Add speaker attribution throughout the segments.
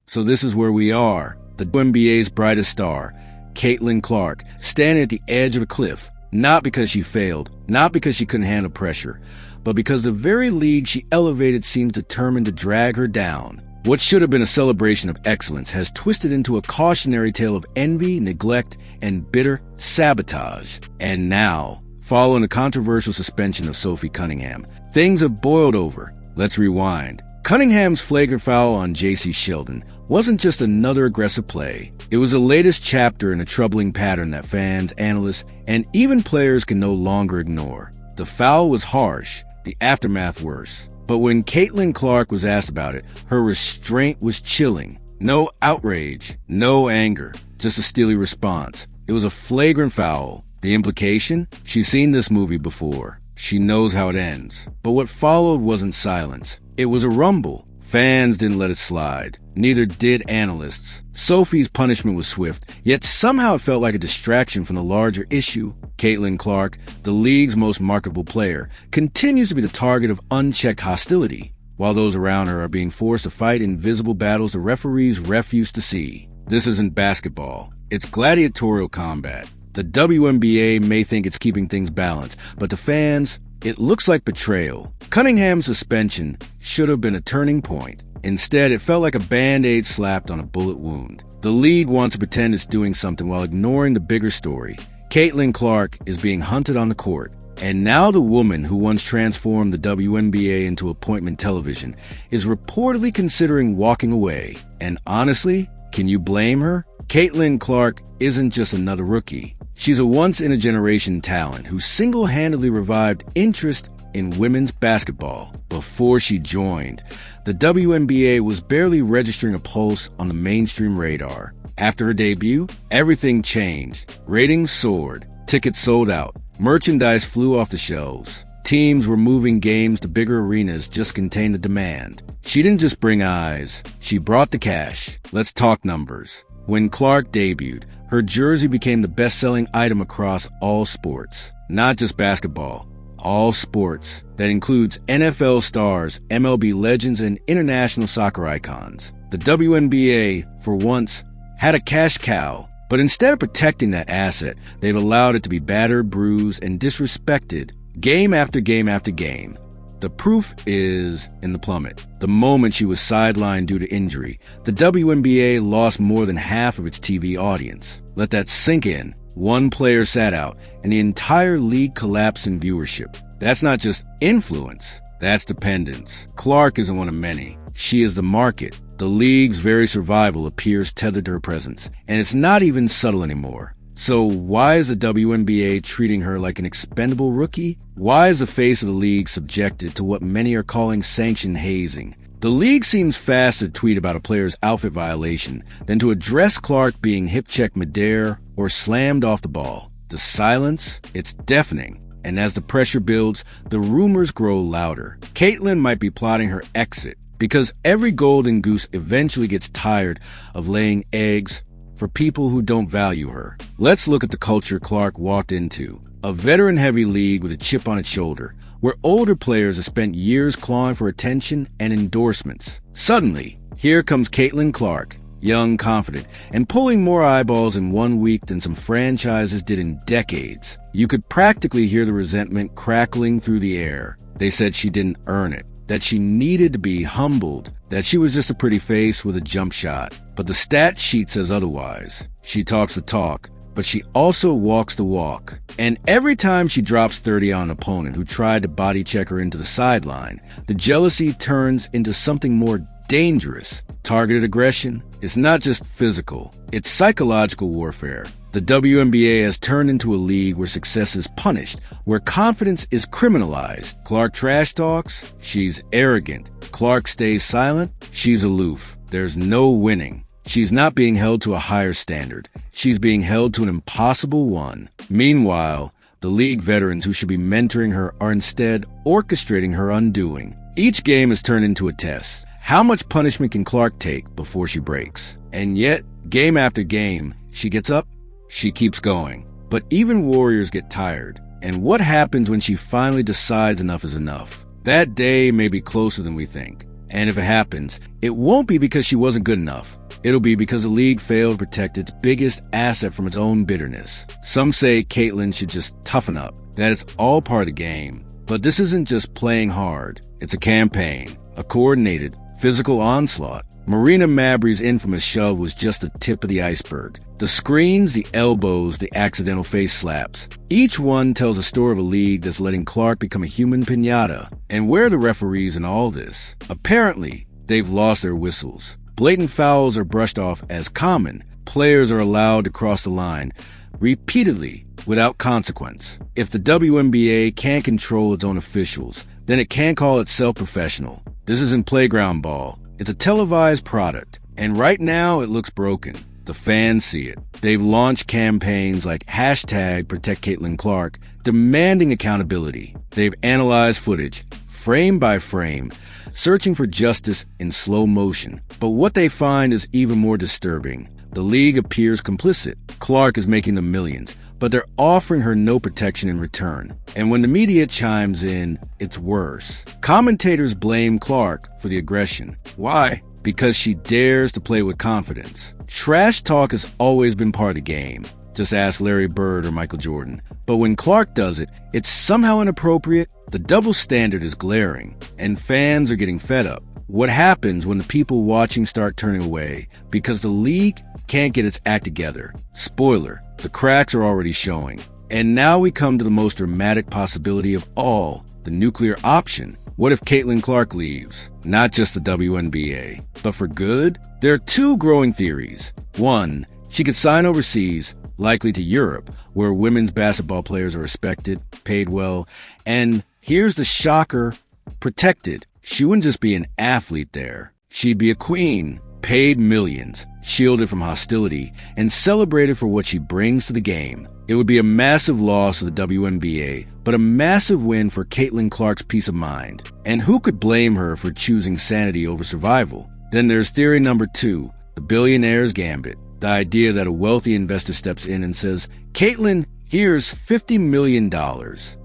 Speaker 1: So this is where we are. The WNBA's brightest star, Caitlin Clark, standing at the edge of a cliff, not because she failed, not because she couldn't handle pressure, but because the very league she elevated seemed determined to drag her down. What should have been a celebration of excellence has twisted into a cautionary tale of envy, neglect, and bitter sabotage. And now, following the controversial suspension of Sophie Cunningham, things have boiled over. Let's rewind. Cunningham's flagrant foul on J.C. Sheldon wasn't just another aggressive play. It was the latest chapter in a troubling pattern that fans, analysts, and even players can no longer ignore. The foul was harsh, the aftermath worse. But when Caitlin Clark was asked about it, her restraint was chilling. No outrage, no anger, just a steely response. It was a flagrant foul. The implication? She's seen this movie before. She knows how it ends. But what followed wasn't silence. It was a rumble. Fans didn't let it slide. Neither did analysts. Sophie's punishment was swift, yet somehow it felt like a distraction from the larger issue. Caitlin Clark, the league's most marketable player, continues to be the target of unchecked hostility, while those around her are being forced to fight invisible battles the referees refuse to see. This isn't basketball. It's gladiatorial combat. The WNBA may think it's keeping things balanced, but to fans, it looks like betrayal. Cunningham's suspension should have been a turning point. Instead, it felt like a Band-Aid slapped on a bullet wound. The league wants to pretend it's doing something while ignoring the bigger story. Caitlin Clark is being hunted on the court. And now the woman who once transformed the WNBA into appointment television is reportedly considering walking away. And honestly, can you blame her? Caitlin Clark isn't just another rookie. She's a once-in-a-generation talent who single-handedly revived interest in women's basketball. Before she joined, the WNBA was barely registering a pulse on the mainstream radar. After her debut, everything changed. Ratings soared, tickets sold out, merchandise flew off the shelves. Teams were moving games to bigger arenas just to contain the demand. She didn't just bring eyes, she brought the cash. Let's talk numbers. When Clark debuted, her jersey became the best-selling item across all sports. Not just basketball, all sports. That includes NFL stars, MLB legends, and international soccer icons. The WNBA, for once, had a cash cow. But instead of protecting that asset, they've allowed it to be battered, bruised, and disrespected game after game after game. The proof is in the plummet. The moment she was sidelined due to injury, the WNBA lost more than half of its TV audience. Let that sink in. One player sat out, and the entire league collapsed in viewership. That's not just influence, that's dependence. Clark isn't one of many. She is the market. The league's very survival appears tethered to her presence, and it's not even subtle anymore. So why is the WNBA treating her like an expendable rookie? Why is the face of the league subjected to what many are calling sanctioned hazing? The league seems faster to tweet about a player's outfit violation than to address Clark being hip-checked midair or slammed off the ball. The silence, it's deafening. And as the pressure builds, the rumors grow louder. Caitlin might be plotting her exit because every golden goose eventually gets tired of laying eggs for people who don't value her. Let's look at the culture Clark walked into. A veteran-heavy league with a chip on its shoulder, where older players have spent years clawing for attention and endorsements. Suddenly, here comes Caitlin Clark, young, confident, and pulling more eyeballs in 1 week than some franchises did in decades. You could practically hear the resentment crackling through the air. They said she didn't earn it, that she needed to be humbled, that she was just a pretty face with a jump shot. But the stat sheet says otherwise. She talks the talk, but she also walks the walk. And every time she drops 30 on an opponent who tried to body check her into the sideline, the jealousy turns into something more dangerous. Targeted aggression is not just physical, it's psychological warfare. The WNBA has turned into a league where success is punished, where confidence is criminalized. Clark trash talks, she's arrogant. Clark stays silent, she's aloof. There's no winning. She's not being held to a higher standard. She's being held to an impossible one. Meanwhile, the league veterans who should be mentoring her are instead orchestrating her undoing. Each game is turned into a test. How much punishment can Clark take before she breaks? And yet, game after game, she gets up, she keeps going. But even warriors get tired. And what happens when she finally decides enough is enough? That day may be closer than we think. And if it happens, it won't be because she wasn't good enough. It'll be because the league failed to protect its biggest asset from its own bitterness. Some say Caitlyn should just toughen up, that it's all part of the game. But this isn't just playing hard. It's a campaign, a coordinated, physical onslaught. Marina Mabrey's infamous shove was just the tip of the iceberg. The screens, the elbows, the accidental face slaps. Each one tells a story of a league that's letting Clark become a human piñata. And where are the referees in all this? Apparently, they've lost their whistles. Blatant fouls are brushed off as common. Players are allowed to cross the line repeatedly without consequence. If the WNBA can't control its own officials, then it can't call itself professional. This isn't playground ball. It's a televised product. And right now, it looks broken. The fans see it. They've launched campaigns like #ProtectCaitlynClark, demanding accountability. They've analyzed footage, frame by frame, searching for justice in slow motion. But what they find is even more disturbing. The league appears complicit. Clark is making the millions, but they're offering her no protection in return. And when the media chimes in, it's worse. Commentators blame Clark for the aggression. Why? Because she dares to play with confidence. Trash talk has always been part of the game. Just ask Larry Bird or Michael Jordan. But when Clark does it, it's somehow inappropriate. The double standard is glaring, and fans are getting fed up. What happens when the people watching start turning away? Because the league can't get its act together. Spoiler, the cracks are already showing. And now we come to the most dramatic possibility of all, the nuclear option. What if Caitlyn Clark leaves? Not just the WNBA, but for good? There are two growing theories. One, she could sign overseas, likely to Europe, where women's basketball players are respected, paid well, and here's the shocker, protected. She wouldn't just be an athlete there. She'd be a queen, paid millions, shielded from hostility, and celebrated for what she brings to the game. It would be a massive loss to the WNBA, but a massive win for Caitlyn Clark's peace of mind. And who could blame her for choosing sanity over survival? Then there's theory number two, the billionaires' gambit. The idea that a wealthy investor steps in and says, Caitlyn, here's $50 million.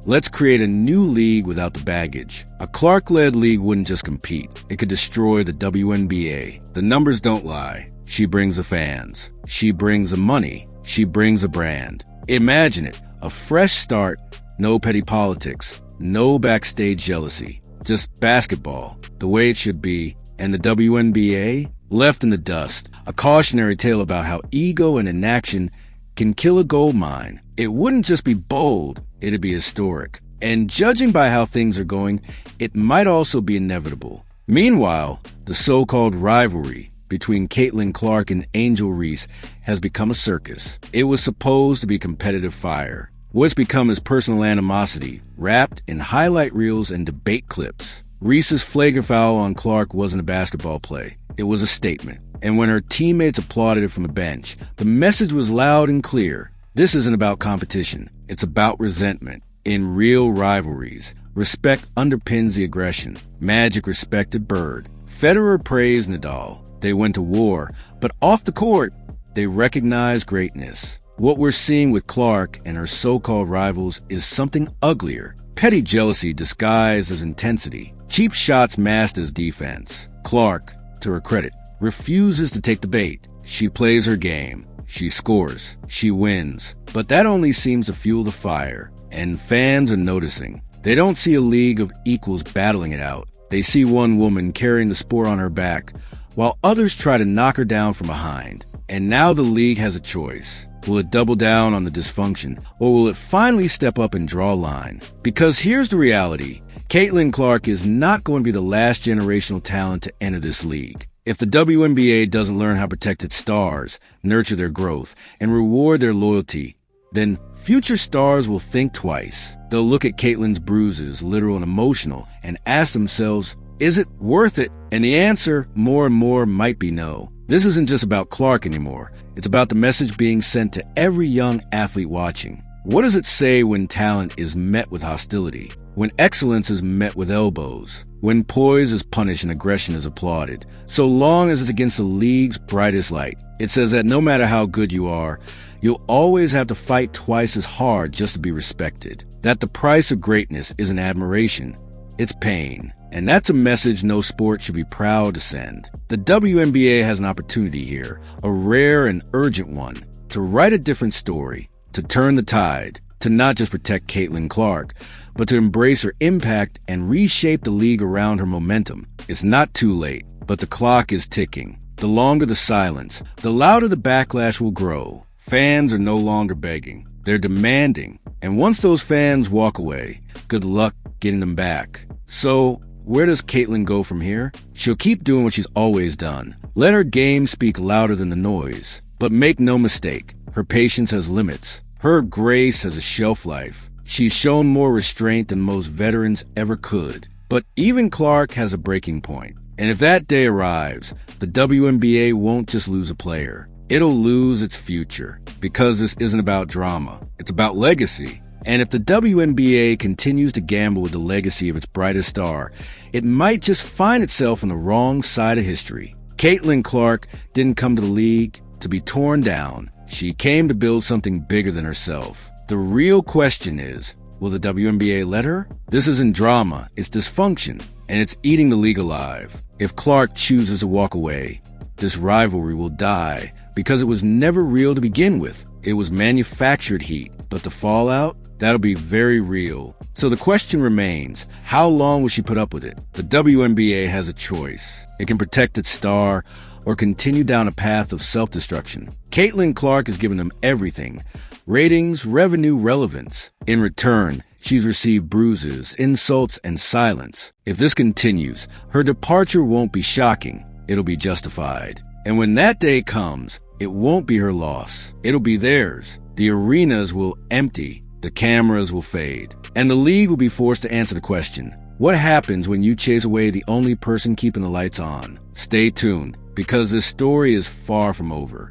Speaker 1: Let's create a new league without the baggage. A Clark-led league wouldn't just compete. It could destroy the WNBA. The numbers don't lie. She brings the fans. She brings the money. She brings a brand. Imagine it. A fresh start. No petty politics. No backstage jealousy. Just basketball. The way it should be. And the WNBA? Left in the dust. A cautionary tale about how ego and inaction can kill a gold mine. It wouldn't just be bold, it'd be historic. And judging by how things are going, it might also be inevitable. Meanwhile, the so-called rivalry between Caitlyn Clark and Angel Reese has become a circus. It was supposed to be competitive fire. What's become is personal animosity, wrapped in highlight reels and debate clips. Reese's flagrant foul on Clark wasn't a basketball play. It was a statement. And when her teammates applauded it from the bench, the message was loud and clear. This isn't about competition. It's about resentment. In real rivalries, respect underpins the aggression. Magic respected Bird. Federer praised Nadal. They went to war, but off the court, they recognized greatness. What we're seeing with Clark and her so-called rivals is something uglier. Petty jealousy disguised as intensity. Cheap shots masked as defense. Clark, to her credit, refuses to take the bait. She plays her game. She scores. She wins. But that only seems to fuel the fire. And fans are noticing. They don't see a league of equals battling it out. They see one woman carrying the sport on her back, while others try to knock her down from behind. And now the league has a choice. Will it double down on the dysfunction, or will it finally step up and draw a line? Because here's the reality. Caitlyn Clark is not going to be the last generational talent to enter this league. If the WNBA doesn't learn how to protect its stars, nurture their growth, and reward their loyalty, then future stars will think twice. They'll look at Caitlyn's bruises, literal and emotional, and ask themselves, is it worth it? And the answer, more and more, might be no. This isn't just about Clark anymore. It's about the message being sent to every young athlete watching. What does it say when talent is met with hostility? When excellence is met with elbows? When poise is punished and aggression is applauded? So long as it's against the league's brightest light. It says that no matter how good you are, you'll always have to fight twice as hard just to be respected. That the price of greatness isn't admiration, it's pain. And that's a message no sport should be proud to send. The WNBA has an opportunity here, a rare and urgent one, to write a different story, to turn the tide, to not just protect Caitlin Clark, but to embrace her impact and reshape the league around her momentum. It's not too late, but the clock is ticking. The longer the silence, the louder the backlash will grow. Fans are no longer begging. They're demanding. And once those fans walk away, good luck getting them back. So, where does Caitlin go from here? She'll keep doing what she's always done. Let her game speak louder than the noise. But make no mistake, her patience has limits. Her grace has a shelf life. She's shown more restraint than most veterans ever could. But even Clark has a breaking point. And if that day arrives, the WNBA won't just lose a player. It'll lose its future. Because this isn't about drama. It's about legacy. And if the WNBA continues to gamble with the legacy of its brightest star, it might just find itself on the wrong side of history. Caitlin Clark didn't come to the league to be torn down. She came to build something bigger than herself. The real question is, will the WNBA let her? This isn't drama, it's dysfunction, and it's eating the league alive. If Clark chooses to walk away, this rivalry will die because it was never real to begin with. It was manufactured heat, but the fallout? That'll be very real. So the question remains, how long will she put up with it? The WNBA has a choice. It can protect its star or continue down a path of self-destruction. Caitlin Clark has given them everything: ratings, revenue, relevance. In return, she's received bruises, insults, and silence. If this continues, her departure won't be shocking. It'll be justified. And when that day comes, it won't be her loss. It'll be theirs. The arenas will empty. The cameras will fade, and the league will be forced to answer the question, what happens when you chase away the only person keeping the lights on? Stay tuned, because this story is far from over.